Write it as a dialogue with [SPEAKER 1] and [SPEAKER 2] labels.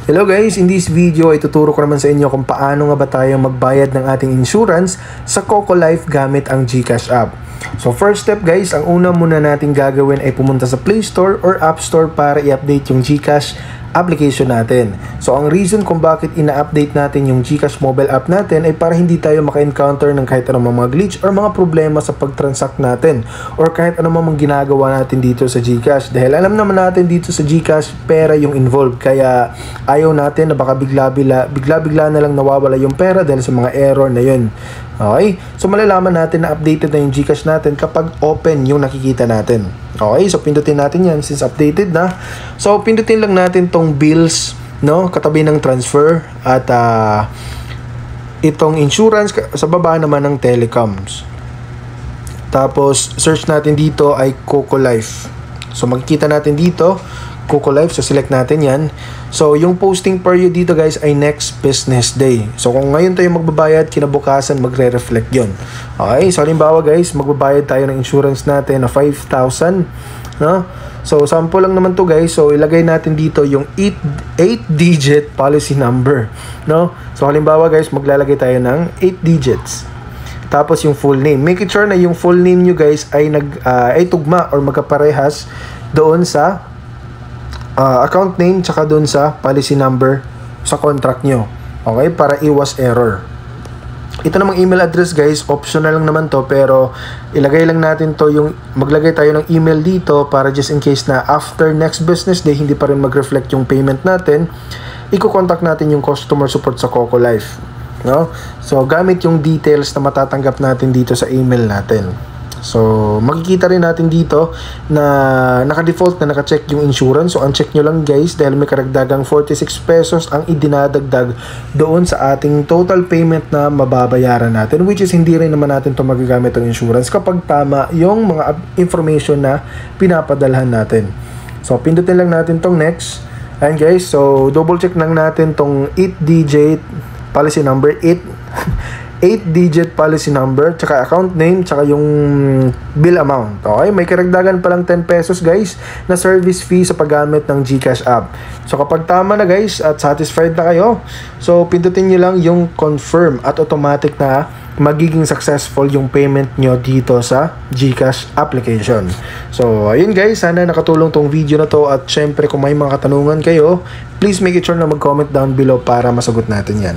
[SPEAKER 1] Hello guys, in this video ay tuturo ko naman sa inyo kung paano nga ba tayo magbayad ng ating insurance sa Coco Life gamit ang GCash app. So first step guys, ang una muna natin gagawin ay pumunta sa Play Store or App Store para i-update yung GCash application natin. So ang reason kung bakit ina-update natin yung GCash mobile app natin ay para hindi tayo maka-encounter ng kahit anong mga glitch or mga problema sa pag-transact natin or kahit anong mga ginagawa natin dito sa GCash. Dahil alam naman natin dito sa GCash pera yung involved, kaya ayaw natin na baka bigla-bigla na lang nawawala yung pera dahil sa mga error na yun. Okay? So malalaman natin na updated na yung GCash natin kapag open yung nakikita natin. Okay? So pindutin natin yan since updated na. So pindutin lang natin tong bills, no? Katabi ng transfer at itong insurance sa baba naman ng telecoms. Tapos search natin dito ay Coco Life. So makikita natin dito Coco Life, so select natin yan. So yung posting period dito guys ay next business day. So kung ngayon tayo magbabayad, kinabukasan magre-reflect yon. Okay, so halimbawa guys, magbabayad tayo ng insurance natin na 5,000, no? So sample lang naman to guys. So ilagay natin dito yung 8-digit policy number, no? So halimbawa guys, maglalagay tayo ng 8 digits. Tapos yung full name. Make it sure na yung full name nyo guys ay ay tugma or magkaparehas doon sa account name tsaka doon sa policy number sa contract nyo. Okay? Para iwas error. Ito namang email address guys, optional lang naman to, pero ilagay lang natin to, yung maglagay tayo ng email dito para just in case na after next business day hindi pa rin mag-reflect yung payment natin, i-contact natin yung customer support sa Coco Life, no? So gamit yung details na matatanggap natin dito sa email natin. So makikita rin natin dito na naka-default na naka-check yung insurance. So uncheck nyo lang guys dahil may karagdagang 46 pesos ang idinadagdag doon sa ating total payment na mababayaran natin, which is hindi rin naman natin to magagamit ng insurance kapag tama yung mga information na pinapadalhan natin. So pindutin lang natin tong next. And guys, so double check lang natin tong 8-digit policy number, 8-digit policy number, tsaka account name, tsaka yung bill amount. Okay? May karagdagan pa lang 10 pesos guys na service fee sa paggamit ng GCash app. So kapag tama na guys at satisfied na kayo, so pindutin nyo lang yung confirm at automatic na magiging successful yung payment nyo dito sa GCash application. So ayun guys, sana nakatulong tong video na to, at syempre kung may mga katanungan kayo, please make it sure na mag-comment down below para masagot natin yan.